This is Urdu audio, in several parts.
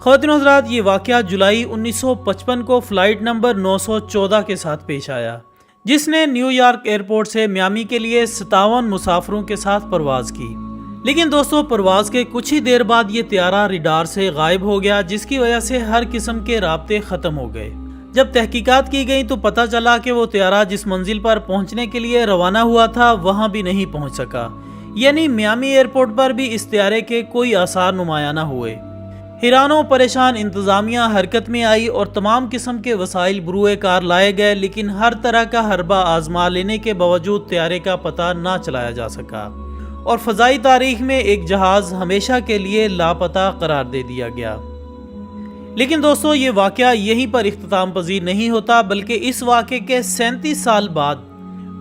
خواتین و حضرات، یہ واقعہ جولائی 1955 کو فلائٹ نمبر 914 کے ساتھ پیش آیا، جس نے نیو یارک ایئرپورٹ سے میامی کے لیے 57 مسافروں کے ساتھ پرواز کی۔ لیکن دوستو، پرواز کے کچھ ہی دیر بعد یہ طیارہ ریڈار سے غائب ہو گیا، جس کی وجہ سے ہر قسم کے رابطے ختم ہو گئے۔ جب تحقیقات کی گئی تو پتہ چلا کہ وہ طیارہ جس منزل پر پہنچنے کے لیے روانہ ہوا تھا وہاں بھی نہیں پہنچ سکا، یعنی میامی ایئرپورٹ پر بھی اس طیارے کے کوئی آثار نمایاں نہ ہوئے۔ حیران و پریشان انتظامیہ حرکت میں آئی اور تمام قسم کے وسائل بروئے کار لائے گئے، لیکن ہر طرح کا حربہ آزما لینے کے باوجود طیارے کا پتہ نہ چلایا جا سکا اور فضائی تاریخ میں ایک جہاز ہمیشہ کے لیے لاپتہ قرار دے دیا گیا۔ لیکن دوستو، یہ واقعہ یہیں پر اختتام پذیر نہیں ہوتا، بلکہ اس واقعے کے 37 سال بعد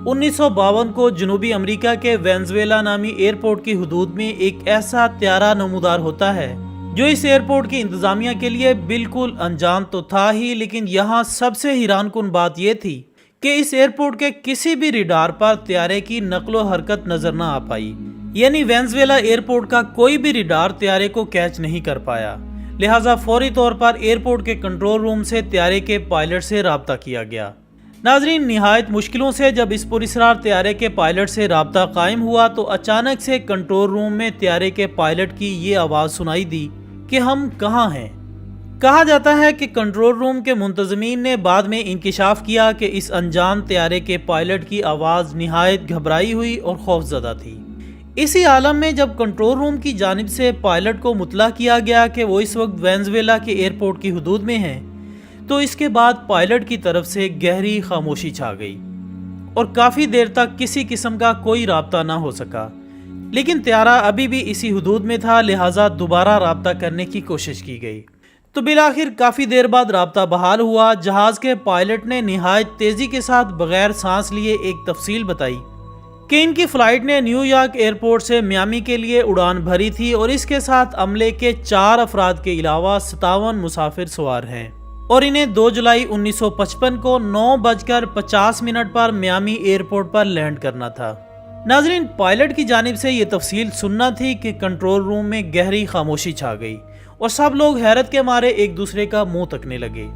1952 کو جنوبی امریکہ کے وینزویلا نامی ایئرپورٹ کی حدود میں ایک ایسا طیارہ نمودار ہوتا ہے جو اس ایئرپورٹ کی انتظامیہ کے لیے بالکل انجان تو تھا ہی، لیکن یہاں سب سے حیران کن بات یہ تھی کہ اس ایئرپورٹ کے کسی بھی ریڈار پر طیارے کی نقل و حرکت نظر نہ آ پائی، یعنی وینزویلا ایئرپورٹ کا کوئی بھی ریڈار طیارے کو کیچ نہیں کر پایا۔ لہٰذا فوری طور پر ایئرپورٹ کے کنٹرول روم سے طیارے کے پائلٹ سے رابطہ کیا گیا۔ ناظرین، نہایت مشکلوں سے جب اس پراسرار طیارے کے پائلٹ سے رابطہ قائم ہوا تو اچانک سے کنٹرول روم میں طیارے کے پائلٹ کی یہ آواز سنائی دی کہ ہم کہاں ہیں۔ کہا جاتا ہے کہ کنٹرول روم کے منتظمین نے بعد میں انکشاف کیا کہ اس انجان طیارے کے پائلٹ کی آواز نہایت گھبرائی ہوئی اور خوفزدہ تھی۔ اسی عالم میں جب کنٹرول روم کی جانب سے پائلٹ کو مطلع کیا گیا کہ وہ اس وقت وینزویلا کے ایئرپورٹ کی حدود میں ہیں، تو اس کے بعد پائلٹ کی طرف سے گہری خاموشی چھا گئی اور کافی دیر تک کسی قسم کا کوئی رابطہ نہ ہو سکا۔ لیکن طیارہ ابھی بھی اسی حدود میں تھا، لہٰذا دوبارہ رابطہ کرنے کی کوشش کی گئی تو بالآخر کافی دیر بعد رابطہ بحال ہوا۔ جہاز کے پائلٹ نے نہایت تیزی کے ساتھ بغیر سانس لیے ایک تفصیل بتائی کہ ان کی فلائٹ نے نیو یارک ایئرپورٹ سے میامی کے لیے اڑان بھری تھی اور اس کے ساتھ عملے کے 4 افراد کے علاوہ 57 مسافر سوار ہیں، اور انہیں 2 جولائی 1955 کو 9:50 پر میامی ایئرپورٹ پر لینڈ کرنا تھا۔ ناظرین، پائلٹ کی جانب سے یہ تفصیل سننا تھی کہ کنٹرول روم میں گہری خاموشی چھا گئی اور سب لوگ حیرت کے مارے ایک دوسرے کا منہ تکنے لگے۔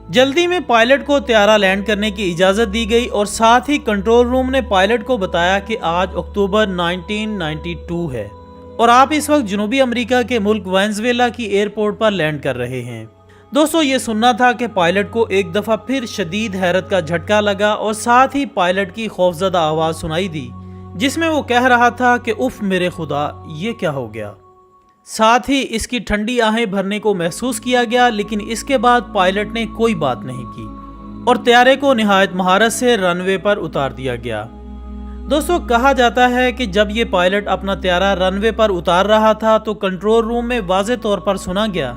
جلدی میں پائلٹ کو طیارہ لینڈ کرنے کی اجازت دی گئی اور ساتھ ہی کنٹرول روم نے پائلٹ کو بتایا کہ آج اکتوبر 1992 ہے اور آپ اس وقت جنوبی امریکہ کے ملک وینزویلا کی ایئرپورٹ پر لینڈ کر رہے ہیں۔ دوستو، یہ سننا تھا کہ پائلٹ کو ایک دفعہ پھر شدید حیرت کا جھٹکا لگا اور ساتھ ہی پائلٹ کی خوفزدہ آواز سنائی دی، جس میں وہ کہہ رہا تھا کہ اف میرے خدا، یہ کیا ہو گیا۔ ساتھ ہی اس کی ٹھنڈی آہیں بھرنے کو محسوس کیا گیا، لیکن اس کے بعد پائلٹ نے کوئی بات نہیں کی اور طیارے کو نہایت مہارت سے رن وے پر اتار دیا گیا۔ دوستو، کہا جاتا ہے کہ جب یہ پائلٹ اپنا طیارہ رن وے پر اتار رہا تھا تو کنٹرول روم میں واضح طور پر سنا گیا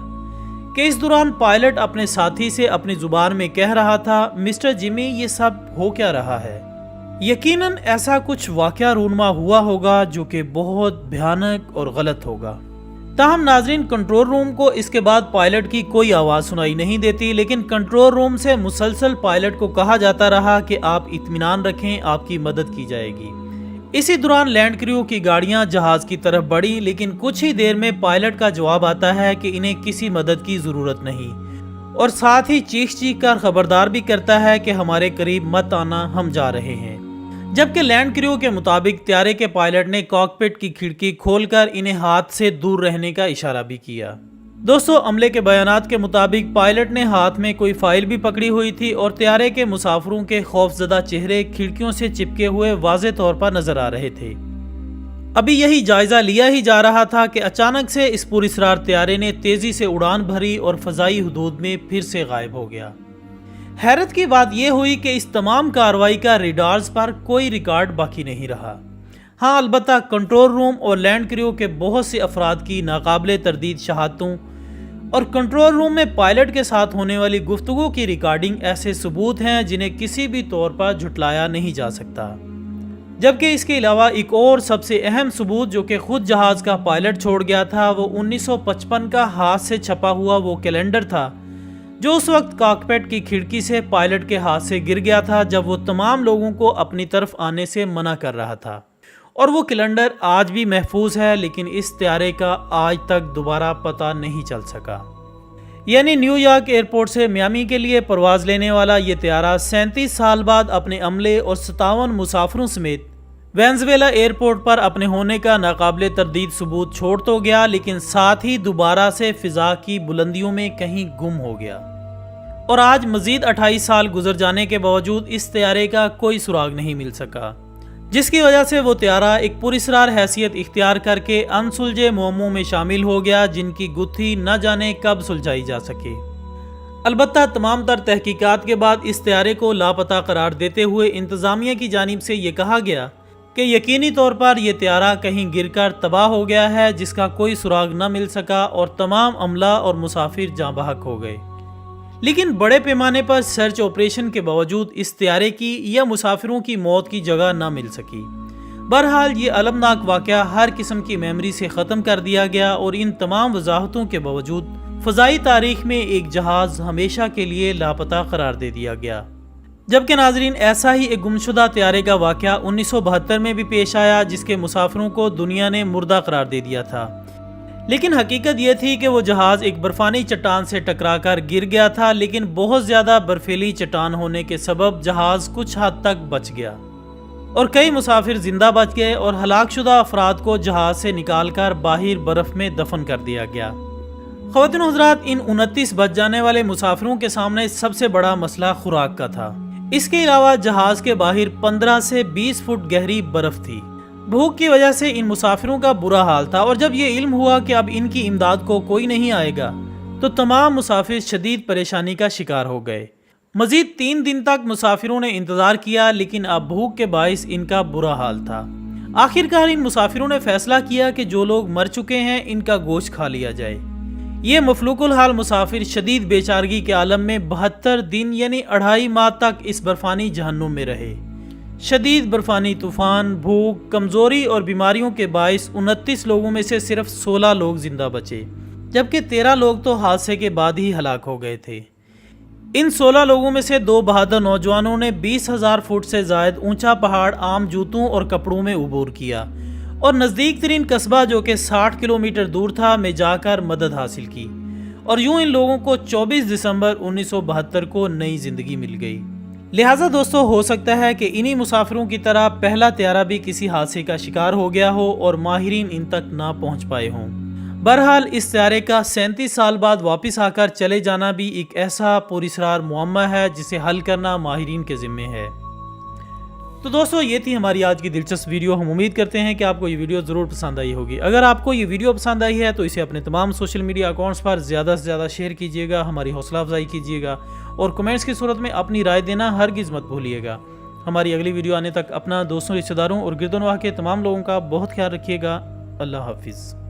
کہ اس دوران پائلٹ اپنے ساتھی سے اپنی زبان میں کہہ رہا تھا، مسٹر جمی، یہ سب ہو کیا رہا ہے؟ یقیناً ایسا کچھ واقعہ رونما ہوا ہوگا جو کہ بہت بھیانک اور غلط ہوگا۔ تاہم ناظرین، کنٹرول روم کو اس کے بعد پائلٹ کی کوئی آواز سنائی نہیں دیتی، لیکن کنٹرول روم سے مسلسل پائلٹ کو کہا جاتا رہا کہ آپ اطمینان رکھیں، آپ کی مدد کی جائے گی۔ اسی دوران لینڈ کریو کی گاڑیاں جہاز کی طرف بڑھی، لیکن کچھ ہی دیر میں پائلٹ کا جواب آتا ہے کہ انہیں کسی مدد کی ضرورت نہیں، اور ساتھ ہی چیخ کر خبردار بھی کرتا ہے کہ ہمارے قریب مت آنا، ہم جا رہے ہیں۔ جبکہ لینڈ کریو کے مطابق طیارے کے پائلٹ نے کاکپٹ کی کھڑکی کھول کر انہیں ہاتھ سے دور رہنے کا اشارہ بھی کیا۔ دوستو، عملے کے بیانات کے مطابق پائلٹ نے ہاتھ میں کوئی فائل بھی پکڑی ہوئی تھی اور طیارے کے مسافروں کے خوفزدہ چہرے کھڑکیوں سے چپکے ہوئے واضح طور پر نظر آ رہے تھے۔ ابھی یہی جائزہ لیا ہی جا رہا تھا کہ اچانک سے اس پراسرار طیارے نے تیزی سے اڑان بھری اور فضائی حدود میں پھر سے غائب ہو گیا۔ حیرت کی بات یہ ہوئی کہ اس تمام کارروائی کا ریڈارز پر کوئی ریکارڈ باقی نہیں رہا۔ ہاں، البتہ کنٹرول روم اور لینڈ کریو کے بہت سے افراد کی ناقابل تردید شہادتوں اور کنٹرول روم میں پائلٹ کے ساتھ ہونے والی گفتگو کی ریکارڈنگ ایسے ثبوت ہیں جنہیں کسی بھی طور پر جھٹلایا نہیں جا سکتا۔ جبکہ اس کے علاوہ ایک اور سب سے اہم ثبوت جو کہ خود جہاز کا پائلٹ چھوڑ گیا تھا، وہ 1955 کا ہاتھ سے چھپا ہوا وہ کیلنڈر تھا جو اس وقت کاکپٹ کی کھڑکی سے پائلٹ کے ہاتھ سے گر گیا تھا جب وہ تمام لوگوں کو اپنی طرف آنے سے منع کر رہا تھا، اور وہ کیلنڈر آج بھی محفوظ ہے، لیکن اس طیارے کا آج تک دوبارہ پتہ نہیں چل سکا۔ یعنی نیو یارک ایئرپورٹ سے میامی کے لیے پرواز لینے والا یہ طیارہ 37 سال بعد اپنے عملے اور 57 مسافروں سمیت وینزویلا ایئرپورٹ پر اپنے ہونے کا ناقابل تردید ثبوت چھوڑ تو گیا، لیکن ساتھ ہی دوبارہ سے فضا کی بلندیوں میں کہیں گم ہو گیا۔ اور آج مزید 28 سال گزر جانے کے باوجود اس طیارے کا کوئی سراغ نہیں مل سکا، جس کی وجہ سے وہ طیارہ ایک پراسرار حیثیت اختیار کر کے انسلجھے معموں میں شامل ہو گیا، جن کی گتھی نہ جانے کب سلجھائی جا سکے۔ البتہ تمام تر تحقیقات کے بعد اس طیارے کو لاپتہ قرار دیتے ہوئے انتظامیہ کی جانب سے یہ کہا گیا کہ یقینی طور پر یہ طیارہ کہیں گر کر تباہ ہو گیا ہے، جس کا کوئی سراغ نہ مل سکا اور تمام عملہ اور مسافر جاں بحق ہو گئے۔ لیکن بڑے پیمانے پر سرچ آپریشن کے باوجود اس طیارے کی یا مسافروں کی موت کی جگہ نہ مل سکی۔ بہرحال یہ المناک واقعہ ہر قسم کی میموری سے ختم کر دیا گیا، اور ان تمام وضاحتوں کے باوجود فضائی تاریخ میں ایک جہاز ہمیشہ کے لیے لاپتہ قرار دے دیا گیا۔ جبکہ ناظرین، ایسا ہی ایک گمشدہ طیارے کا واقعہ 1972 میں بھی پیش آیا، جس کے مسافروں کو دنیا نے مردہ قرار دے دیا تھا۔ لیکن حقیقت یہ تھی کہ وہ جہاز ایک برفانی چٹان سے ٹکرا کر گر گیا تھا، لیکن بہت زیادہ برفیلی چٹان ہونے کے سبب جہاز کچھ حد تک بچ گیا اور کئی مسافر زندہ بچ گئے، اور ہلاک شدہ افراد کو جہاز سے نکال کر باہر برف میں دفن کر دیا گیا۔ خواتین و حضرات، ان 29 بچ جانے والے مسافروں کے سامنے سب سے بڑا مسئلہ خوراک کا تھا۔ اس کے علاوہ جہاز کے باہر 15 سے 20 فٹ گہری برف تھی۔ بھوک کی وجہ سے ان مسافروں کا برا حال تھا، اور جب یہ علم ہوا کہ اب ان کی امداد کو کوئی نہیں آئے گا تو تمام مسافر شدید پریشانی کا شکار ہو گئے۔ مزید 3 دن تک مسافروں نے انتظار کیا، لیکن اب بھوک کے باعث ان کا برا حال تھا۔ آخرکار ان مسافروں نے فیصلہ کیا کہ جو لوگ مر چکے ہیں ان کا گوشت کھا لیا جائے۔ یہ مفلوق الحال مسافر شدید بے چارگی کے عالم میں 72 دن یعنی 2.5 ماہ تک اس برفانی جہنم میں رہے۔ شدید برفانی طوفان، بھوک، کمزوری اور بیماریوں کے باعث 29 لوگوں میں سے صرف 16 لوگ زندہ بچے، جبکہ 13 لوگ تو حادثے کے بعد ہی ہلاک ہو گئے تھے۔ ان 16 لوگوں میں سے 2 بہادر نوجوانوں نے 20,000 فٹ سے زائد اونچا پہاڑ عام جوتوں اور کپڑوں میں عبور کیا، اور نزدیک ترین قصبہ جو کہ 60 کلومیٹر دور تھا میں جا کر مدد حاصل کی، اور یوں ان لوگوں کو 24 دسمبر 1972 کو نئی زندگی مل گئی۔ لہٰذا دوستو، ہو سکتا ہے کہ انہی مسافروں کی طرح پہلا طیارہ بھی کسی حادثے کا شکار ہو گیا ہو اور ماہرین ان تک نہ پہنچ پائے ہوں۔ بہرحال اس طیارے کا 37 سال بعد واپس آ کر چلے جانا بھی ایک ایسا پراسرار معمہ ہے جسے حل کرنا ماہرین کے ذمے ہے۔ تو دوستو، یہ تھی ہماری آج کی دلچسپ ویڈیو۔ ہم امید کرتے ہیں کہ آپ کو یہ ویڈیو ضرور پسند آئی ہوگی۔ اگر آپ کو یہ ویڈیو پسند آئی ہے تو اسے اپنے تمام سوشل میڈیا اکاؤنٹس پر زیادہ سے زیادہ شیئر کیجیے گا، ہماری حوصلہ افزائی کیجیے گا، اور کمنٹس کی صورت میں اپنی رائے دینا ہرگز مت بھولیے گا۔ ہماری اگلی ویڈیو آنے تک اپنا دوستوں، رشتہ داروں اور گرد و نواح کے تمام لوگوں کا بہت خیال رکھیے گا۔ اللہ حافظ۔